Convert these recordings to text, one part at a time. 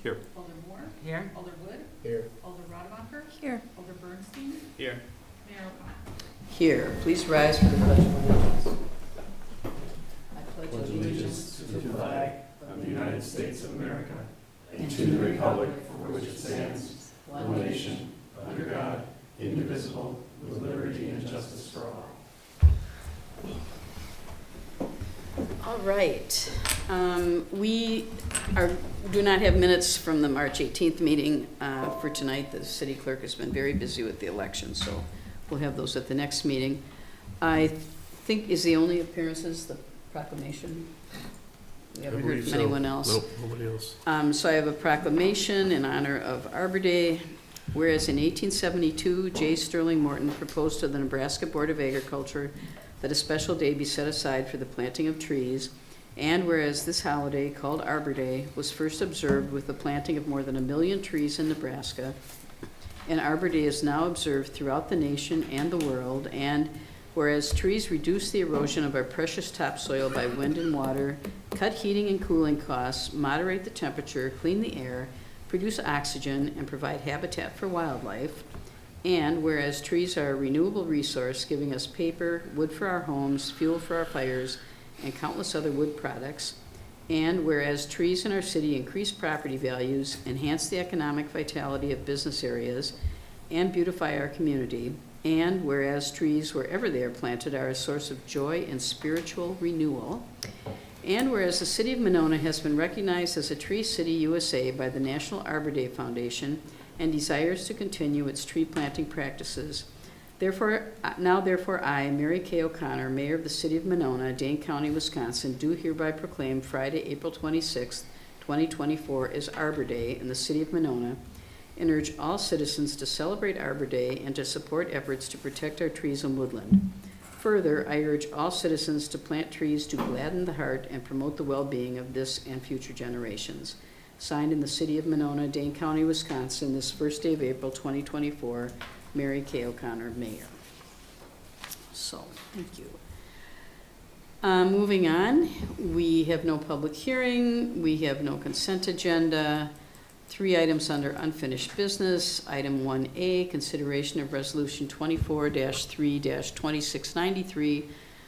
Here. Alder Moore. Here. Alder Wood. Here. Alder Rademacher. Here. Alder Bernstein. Here. Mayor O'Connor. Here, please rise for the Pledge of Allegiance. I pledge allegiance to the flag of the United States of America and to the republic for which it stands, one nation, under God, indivisible, with liberty and justice for all. All right. We do not have minutes from the March 18th meeting for tonight. The city clerk has been very busy with the election, so we'll have those at the next meeting. I think, is the only appearances the proclamation? We haven't heard from anyone else. Nope, nobody else. So I have a proclamation in honor of Arbor Day. Whereas in 1872, J. Sterling Morton proposed to the Nebraska Board of Agriculture that a special day be set aside for the planting of trees, and whereas this holiday, called Arbor Day, was first observed with the planting of more than 1 million trees in Nebraska, and Arbor Day is now observed throughout the nation and the world, and whereas trees reduce the erosion of our precious topsoil by wind and water, cut heating and cooling costs, moderate the temperature, clean the air, produce oxygen, and provide habitat for wildlife. And whereas trees are a renewable resource, giving us paper, wood for our homes, fuel for our fires, and countless other wood products. And whereas trees in our city increase property values, enhance the economic vitality of business areas, and beautify our community. And whereas trees, wherever they are planted, are a source of joy and spiritual renewal. And whereas the City of Monona has been recognized as a Tree City USA by the National Arbor Day Foundation and desires to continue its tree planting practices. Therefore, I, Mary Kay O'Connor, Mayor of the City of Monona, Dane County, Wisconsin, do hereby proclaim Friday, April 26, 2024 as Arbor Day in the City of Monona, and urge all citizens to celebrate Arbor Day and to support efforts to protect our trees and woodland. Further, I urge all citizens to plant trees to gladden the heart and promote the well-being of this and future generations. Signed in the City of Monona, Dane County, Wisconsin, this first day of April 2024, Mary Kay O'Connor, Mayor. So, thank you. Moving on, we have no public hearing, we have no consent agenda. 3 items under unfinished business. Item 1A, consideration of Resolution 24-3-2693,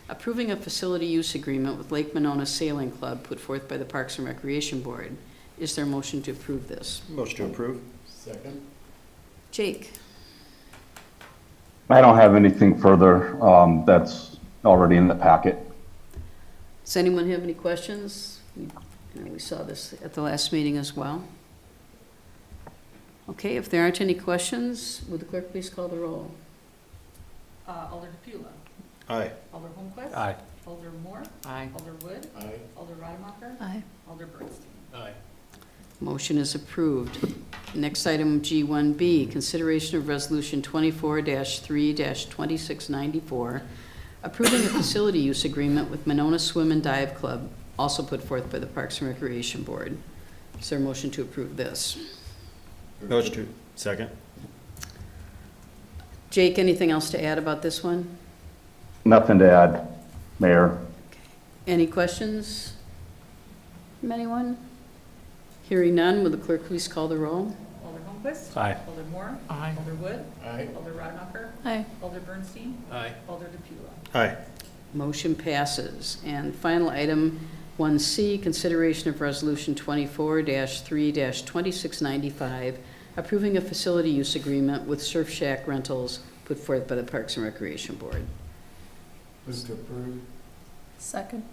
approving a facility use agreement with Lake Monona Sailing Club put forth by the Parks and Recreation Board. Is there a motion to approve this? Motion to approve. Second. Jake? I don't have anything further. That's already in the packet. Does anyone have any questions? We saw this at the last meeting as well. Okay, if there aren't any questions, would the clerk please call the roll? Alder DePula. Aye. Alder Holmquist. Aye. Alder Moore. Aye. Alder Wood. Aye. Alder Rademacher. Aye. Alder Bernstein. Aye. Motion is approved. Next item, G1B, consideration of Resolution 24-3-2694, approving a facility use agreement with Monona Swim and Dive Club, also put forth by the Parks and Recreation Board. Is there a motion to approve this? Motion to. Second. Jake, anything else to add about this one? Nothing to add, Mayor. Any questions from anyone? Hearing none, will the clerk please call the roll? Alder Holmquist. Aye. Alder Moore. Aye. Alder Wood. Aye. Alder Rademacher. Aye. Alder Bernstein. Aye. Alder DePula. Aye. Motion passes. And final item, 1C, consideration of Resolution 24-3-2695, approving a facility use agreement with Surf Shack Rentals put forth by the Parks and Recreation Board. Move to approve. Second.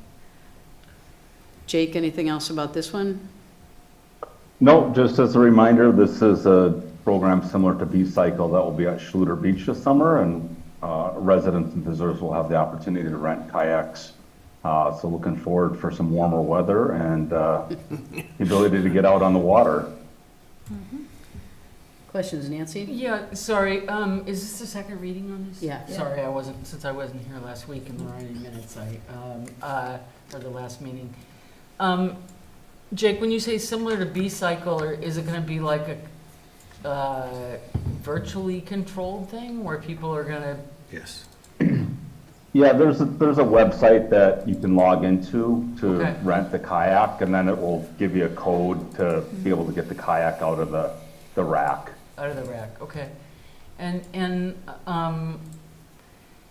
Jake, anything else about this one? No, just as a reminder, this is a program similar to B-Cycle that will be at Schluter Beach this summer, and residents and visitors will have the opportunity to rent kayaks. So looking forward for some warmer weather and the ability to get out on the water. Questions, Nancy? Yeah, sorry, is this the second reading on this? Yeah. Sorry, since I wasn't here last week and there aren't any minutes, for the last meeting. Jake, when you say similar to B-Cycle, or is it gonna be like a virtually controlled thing where people are gonna Yes. Yeah, there's a website that you can log into to Okay. rent the kayak, and then it will give you a code to be able to get the kayak out of the rack. Out of the rack, okay. And,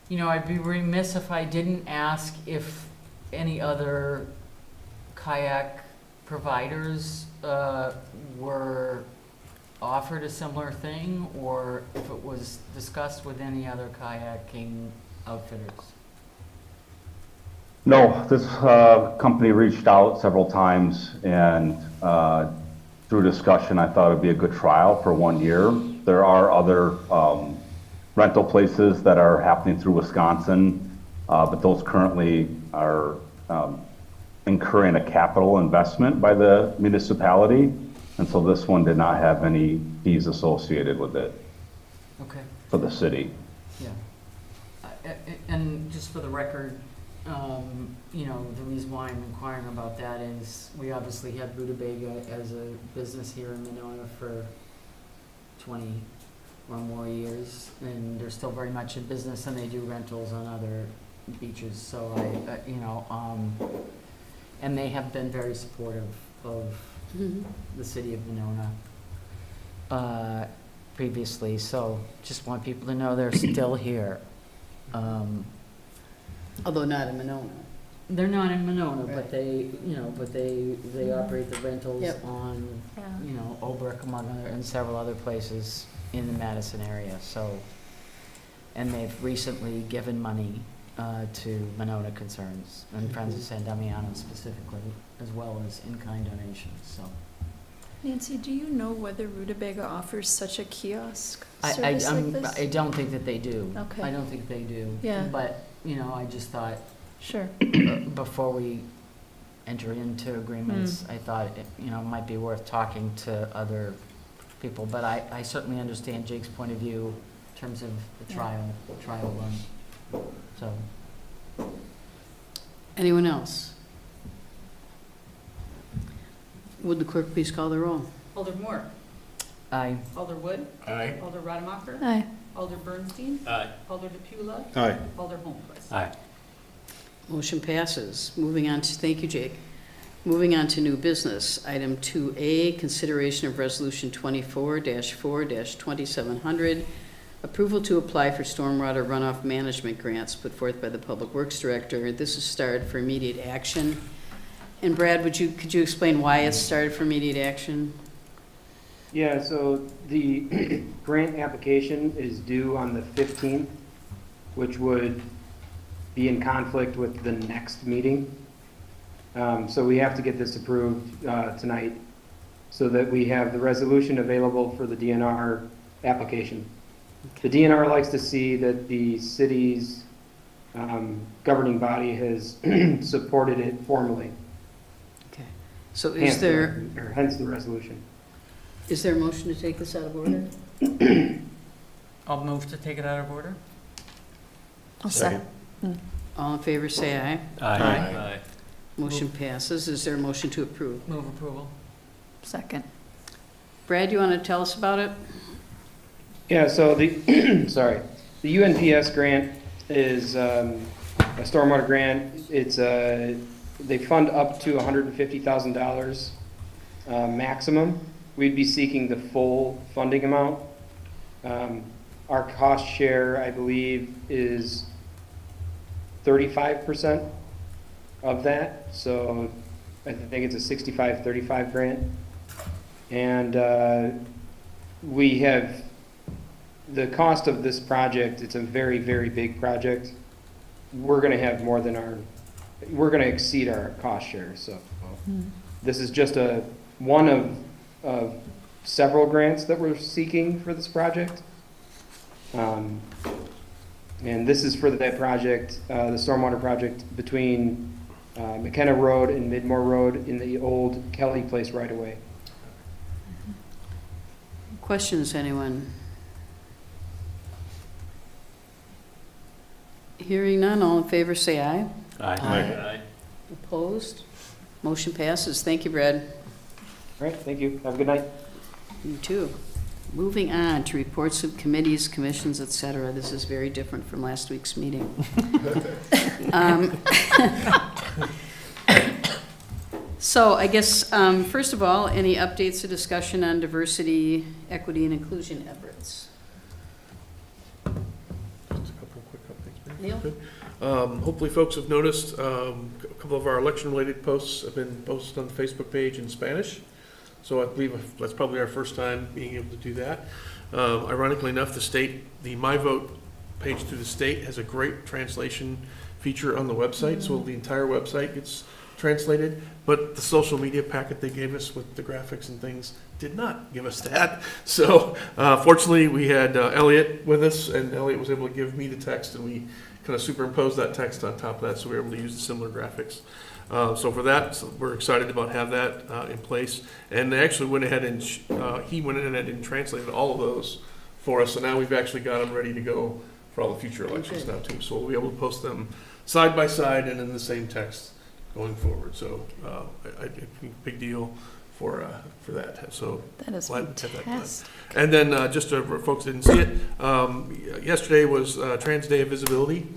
you know, I'd be remiss if I didn't ask if any other kayak providers were offered a similar thing, or if it was discussed with any other kayaking outfitters. No, this company reached out several times, and through discussion, I thought it'd be a good trial for 1 year. There are other rental places that are happening through Wisconsin, but those currently are incurring a capital investment by the municipality, and so this one did not have any fees associated with it Okay, for the city. yeah. And just for the record, you know, the reason why I'm inquiring about that is we obviously had Rutabaga as a business here in Monona for 20 or more years, and they're still very much in business, and they do rentals on other beaches, so I you know, and they have been very supportive of the city of Monona previously, so just want people to know they're still here. Although not in Monona. They're not in Monona, Right. but they, you know, but they operate the rentals Yep. on, you know, Olbrook among other, and several other places in the Madison area, so. And they've recently given money to Monona Concerns and Friends of San Damiano specifically, as well as in-kind donations, so. Nancy, do you know whether Rutabaga offers such a kiosk I service like this? don't think that they do. Okay. I don't think they do. Yeah. But, you know, I just thought, Sure. before we enter into agreements, Mm. I thought, you know, it might be worth talking to other people, but I certainly understand Jake's point of view in terms of the Yeah. trial run, so. Anyone else? Would the clerk please call the roll? Alder Moore. Aye. Alder Wood. Aye. Alder Rademacher. Aye. Alder Bernstein. Aye. Alder DePula. Aye. Alder Holmquist. Aye. Motion passes. Moving on to, thank you, Jake. Moving on to new business. Item 2A, consideration of Resolution 24-4-2700, approval to apply for stormwater runoff management grants put forth by the Public Works Director. This is started for immediate action. And Brad, could you explain why it's started for immediate action? Yeah, so the grant application is due on the 15th, which would be in conflict with the next meeting. So we have to get this approved tonight so that we have the resolution available for the DNR application. The DNR likes to see that the city's governing body has supported it formally. Okay. So is there Hence the resolution. a motion to take this out of order? I'll move to take it out of order. I'll Second. All in favor, say aye. Aye. Motion passes. Is there a motion to approve? Move approval. Second. Brad, you want to tell us about it? Yeah, so the, sorry, the UNPS grant is a stormwater grant. It's they fund up to $150,000 maximum. We'd be seeking the full funding amount. Our cost share, I believe, is 35% of that. So I think it's a 65-35 grant. And we have the cost of this project. It's a very, very big project. We're going to have more than we're going to exceed our cost share. So this is just one of several grants that we're seeking for this project. And this is for that project, the stormwater project between McKenna Road and Midmore Road in the old Kelly Place right-of-way. Questions, anyone? Hearing none, all in favor, say aye. Aye. Opposed? Motion passes. Thank you, Brad. All right, thank you. Have a good night. You too. Moving on to reports of committees, commissions, et cetera. This is very different from last week's meeting. So I guess, first of all, any updates or discussion on diversity, equity, and inclusion efforts? Just a couple of quick updates, maybe. Neil? Good. Hopefully folks have noticed, a couple of our election-related posts have been posted on the Facebook page in Spanish. So I believe that's probably our first time being able to do that. Ironically enough, the My Vote page through the state has a great translation feature on the website, so the entire website gets translated, but the social media packet they gave us with the graphics and things did not give us that. So fortunately, we had Elliot with us, and Elliot was able to give me the text, and we kind of superimposed that text on top of that, so we were able to use the similar graphics. So for that, we're excited about have that in place. And they actually went ahead and he went ahead and translated all of those for us. So now we've actually got them ready to go for all the future elections now too. So we'll be able to post them side by side and in the same text going forward. So I think big deal for that. So That is glad to have that done. fantastic. And then just for folks that didn't see it, yesterday was Trans Day of Visibility.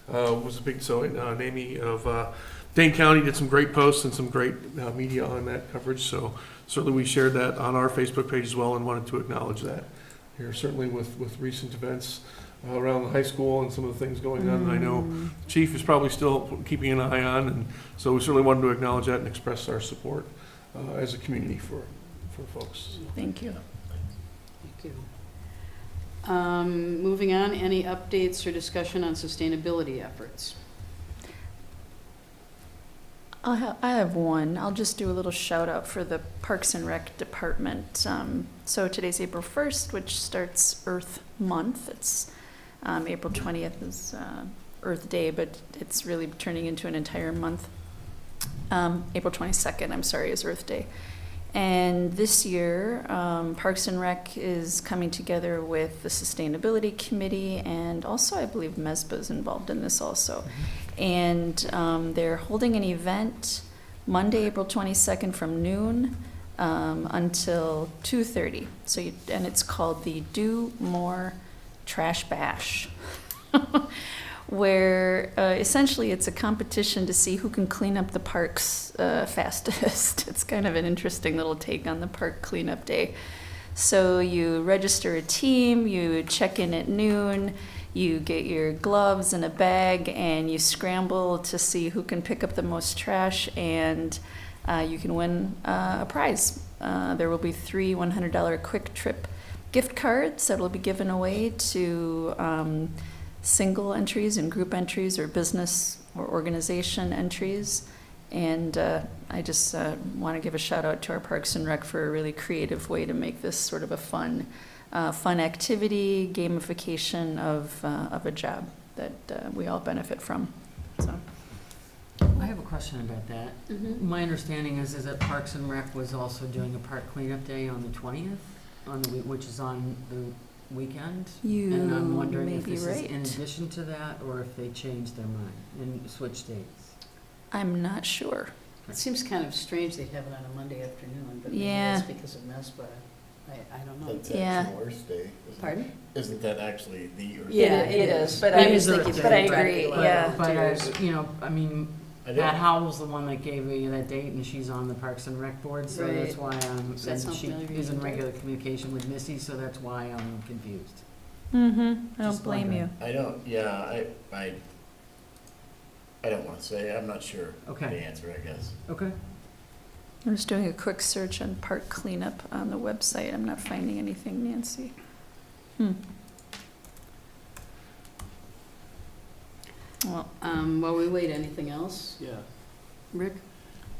Was a big, so Amy of Dane County did some great posts and some great media on that coverage. So certainly we shared that on our Facebook page as well and wanted to acknowledge that here. Certainly with recent events around the high school and some of the things going on. I know the Chief is probably still keeping an eye on, and so we certainly wanted to acknowledge that and express our support as a community for folks. Thank you. Thank you. Moving on, any updates or discussion on sustainability efforts? I have one. I'll just do a little shout out for the Parks and Rec Department. So today's April 1st, which starts Earth Month. It's April 20th is Earth Day, but it's really turning into an entire month. April 22nd, I'm sorry, is Earth Day. And this year, Parks and Rec is coming together with the Sustainability Committee, and also I believe MESBA is involved in this also. And they're holding an event Monday, April 22nd from noon until 2:30. So and it's called the Do More Trash Bash, where essentially it's a competition to see who can clean up the parks fastest. It's kind of an interesting little take on the park cleanup day. So you register a team, you check in at noon, you get your gloves and a bag, and you scramble to see who can pick up the most trash, and you can win a prize. There will be 3 $100 Quick Trip gift cards that will be given away to single entries and group entries or business or organization entries. And I just want to give a shout out to our Parks and Rec for a really creative way to make this sort of a fun activity, gamification of a job that we all benefit from. So. I have a question about that. Mm-hmm. My understanding is that Parks and Rec was also doing a park cleanup day on the 20th, which is on the weekend. And I'm wondering if this is in addition to that, or if they changed their mind and switched dates. I'm not sure. It seems kind of strange they have it on a Monday afternoon, but maybe Yeah. that's because of MESBA. I don't know. That's Yeah. actually Earth Day. Isn't Pardon? It? Isn't that actually the Earth Yeah, Day? it is. But It I is was Earth thinking, Day, but I right. agree, But- yeah. But, I mean, I Pat don't, Howell's the one that gave me that date, and she's on the Parks and Rec board, so that's Right. why I'm, So that's and not she familiar is in either. regular communication with Missy, so that's why I'm confused. Mm-hmm. I don't Just blame you. wondering. I don't, yeah, I don't want to say, I'm not sure Okay. the answer, I guess. Okay. I'm just doing a quick search on park cleanup on the website. I'm not finding anything, Nancy. Well, While we wait, anything else? Yeah. Rick?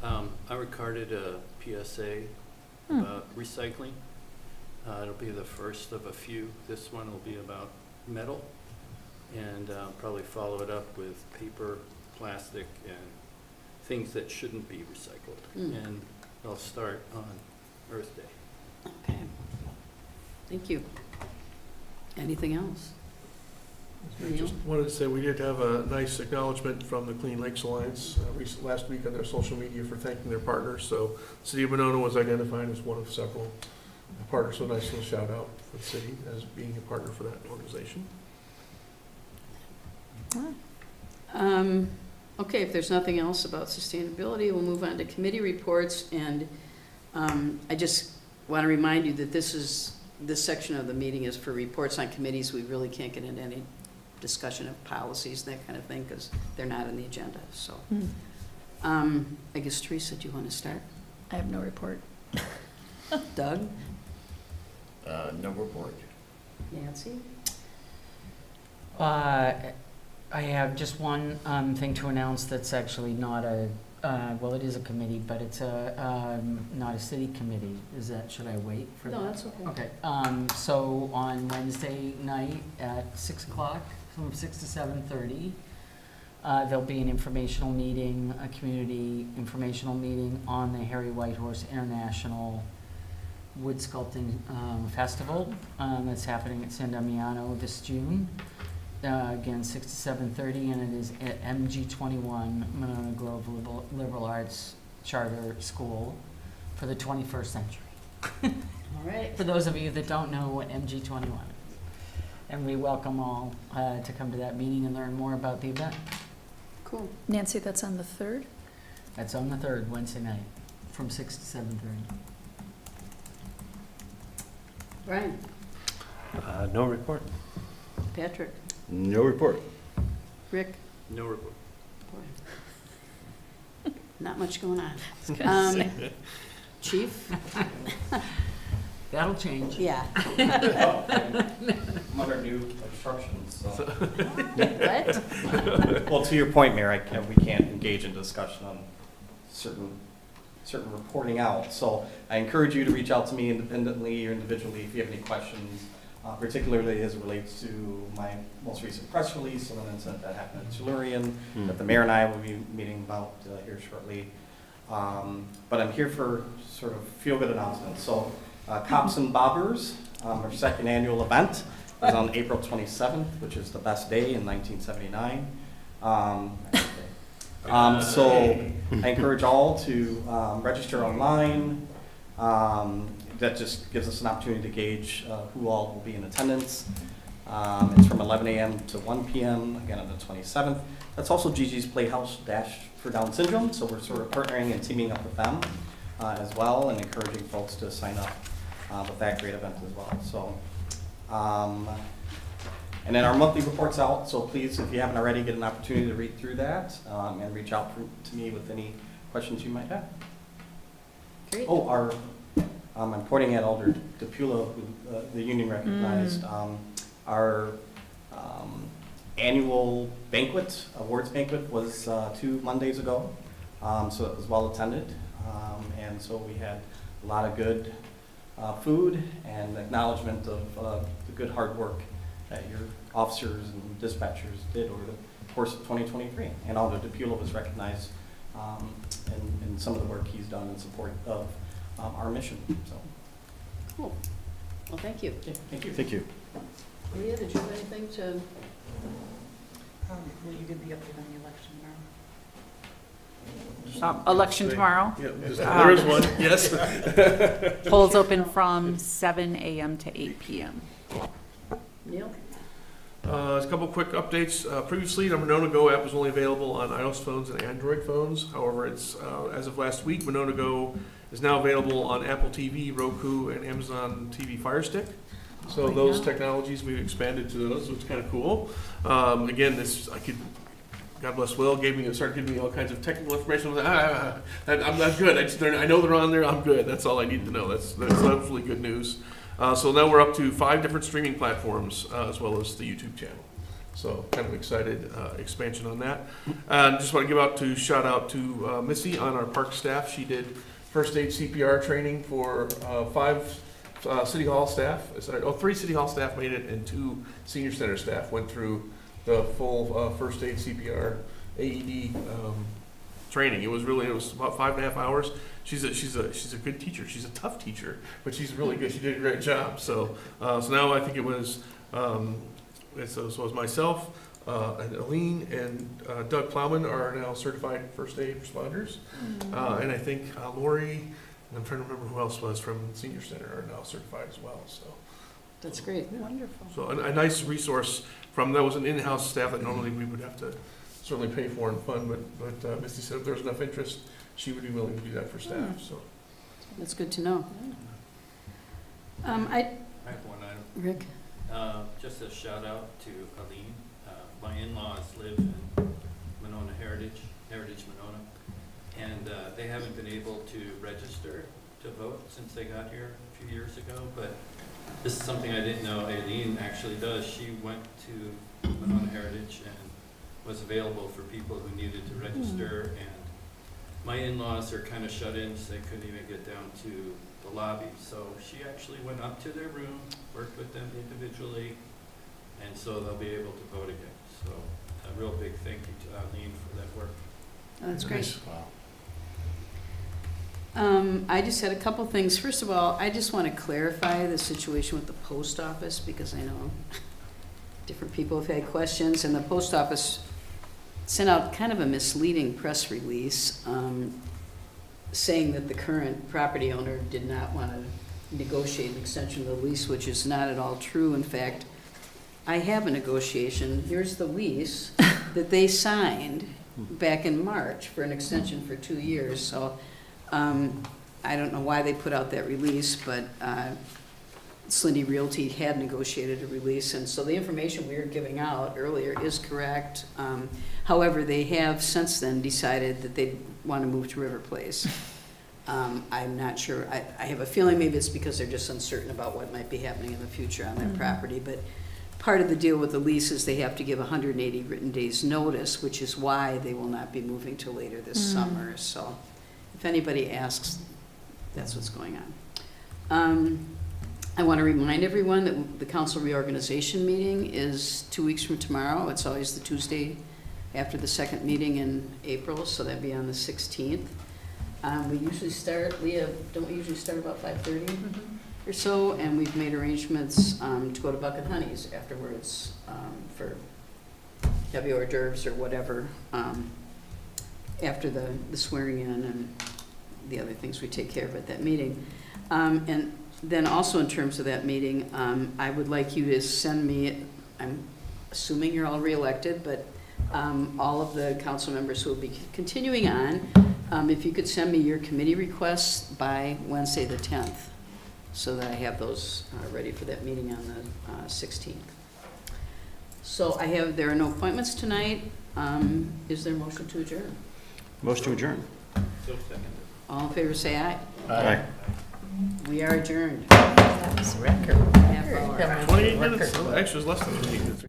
I recorded a PSA Hmm. about recycling. It'll be the first of a few. This one will be about metal, and probably follow it up with paper, plastic, and things that shouldn't be recycled. Mm. And I'll start on Earth Day. Okay. Thank you. Anything else? I just wanted to say we did have a nice acknowledgement from the Clean Lakes Alliance last week on their social media for thanking their partners. So City of Monona was identified as one of several a partner, so a nice little shout out for the city as being a partner for that organization. Okay, if there's nothing else about sustainability, we'll move on to committee reports. And I just want to remind you that this section of the meeting is for reports on committees. We really can't get into any discussion of policies and that kind of thing because they're not on the agenda. So I guess, Teresa, do you want to start? I have no report. Doug? No report. Nancy? I have just one thing to announce that's actually not a, well, it is a committee, but it's not a city committee. Should I wait for that? No, that's okay. Okay, so on Wednesday night at 6 o'clock, from 6 to 7:30, there'll be an informational meeting, a community informational meeting on the Harry Whitehorse International Wood Sculpting Festival that's happening at San Damiano this June. Again, 6 to 7:30, and it is at MG21, Monona Grove Liberal Arts Charter School for the 21st century. All right. For those of you that don't know what MG21 is. And we welcome all to come to that meeting and learn more about the event. Cool. Nancy, that's on the 3rd? That's on the 3rd, Wednesday night, from 6 to 7:30. Brian? No report. Patrick? No report. Rick? No report. Not much going on. I was gonna say. Chief? That'll change. Yeah. I'm under new instructions, so. What? Well, to your point, Mayor, we can't engage in discussion on certain reporting out. So I encourage you to reach out to me independently or individually if you have any questions, particularly as it relates to my most recent press release and an incident that happened in Tellurian that the mayor and I will be meeting about here shortly. But I'm here for sort of feel-good announcements. So Cops and Bobbers, our second annual event, is on April 27th, which is the best day in 1979. So I encourage all to register online. That just gives us an opportunity to gauge who all will be in attendance. It's from 11 a.m. to 1 p.m., again on the 27th. That's also Gigi's Playhouse Dash for Down Syndrome, so we're sort of partnering and teaming up with them as well and encouraging folks to sign up with that great event as well. So, and then our monthly report's out, so please, if you haven't already, get an opportunity to read through that and reach out to me with any questions you might have. Great. Oh, I'm pointing at Alder DePula, who the union recognized. Our annual banquet, awards banquet, was 2 Mondays ago, so it was well attended. And so we had a lot of good food and acknowledgement of the good hard work that your officers and dispatchers did over the course of 2023. And Alder DePula was recognized in some of the work he's done in support of our mission. So, Cool. Well, thank you. okay, thank you. Thank you. Leah, did you have anything to? Will you give the update on the election tomorrow? Election tomorrow. Yeah, there is one, yes. Polls open from 7 a.m. to 8 p.m. Neil? A couple quick updates. Previously, the Monona Go app was only available on iOS phones and Android phones. However, it's as of last week, Monona Go is now available on Apple TV, Roku, and Amazon TV Fire Stick. So those technologies, we've expanded to those, so it's kind of cool. Again, God bless Will, started giving me all kinds of technical information. I'm not good. I know they're on there. I'm good. That's all I need to know. That's absolutely good news. So now we're up to 5 different streaming platforms, as well as the YouTube channel. So kind of excited expansion on that. Just want to give shout out to Missy on our park staff. She did first aid CPR training for 5 City Hall staff. 3 City Hall staff made it, and 2 Senior Center staff went through the full first aid CPR AED training. It was about 5.5 hours. She's a good teacher. She's a tough teacher, but she's really good. She did a great job. So now I think it was myself and Aline and Doug Plowman are now certified first aid responders, and I think Lori I'm trying to remember who else was from Senior Center are now certified as well, so. That's great. Wonderful. So a nice resource from, that was an in-house staff that normally we would have to certainly pay for and fund, but Misty said if there was enough interest, she would be willing to do that for staff, so. That's good to know. I, I have one item. Rick? Just a shout out to Aline. My in-laws live in Monona Heritage Monona, and they haven't been able to register to vote since they got here a few years ago, but this is something I didn't know Aileen actually does. She went to Monona Heritage and was available for people who needed to register, and my in-laws are kind of shut in, so they couldn't even get down to the lobby. So she actually went up to their room, worked with them individually, and so they'll be able to vote again. So a real big thank you to Eileen for that work. Oh, that's great. Wow. I just had a couple things. First of all, I just want to clarify the situation with the post office, because I know different people have had questions, and the post office sent out kind of a misleading press release saying that the current property owner did not want to negotiate an extension of the lease, which is not at all true. In fact, I have a negotiation. Here's the lease that they signed back in March for an extension for 2 years. So I don't know why they put out that release, but Slindy Realty had negotiated a release, and so the information we were giving out earlier is correct. However, they have since then decided that they want to move to River Place. I'm not sure. I have a feeling maybe it's because they're just uncertain about what might be happening in the future on their property, but part of the deal with the lease is they have to give 180 written days notice, which is why they will not be moving till later this summer. So if anybody asks, that's what's going on. I want to remind everyone that the council reorganization meeting is 2 weeks from tomorrow. It's always the Tuesday after the second meeting in April, so that'd be on the 16th. We usually start, Leah, don't we usually start about 5:30 or so? And we've made arrangements to go to Buck and Honey's afterwards for heavy hors d'oeuvres or whatever after the swearing in and the other things we take care of at that meeting. And then also in terms of that meeting, I would like you to send me, I'm assuming you're all reelected, but all of the council members who will be continuing on, if you could send me your committee requests by Wednesday the 10th, so that I have those ready for that meeting on the 16th. So there are no appointments tonight. Is there a motion to adjourn? Motion to adjourn. So seconded. All in favor, say aye. Aye. We are adjourned. That was a record. Half hour. 28 minutes, actually, it was less than 28 minutes.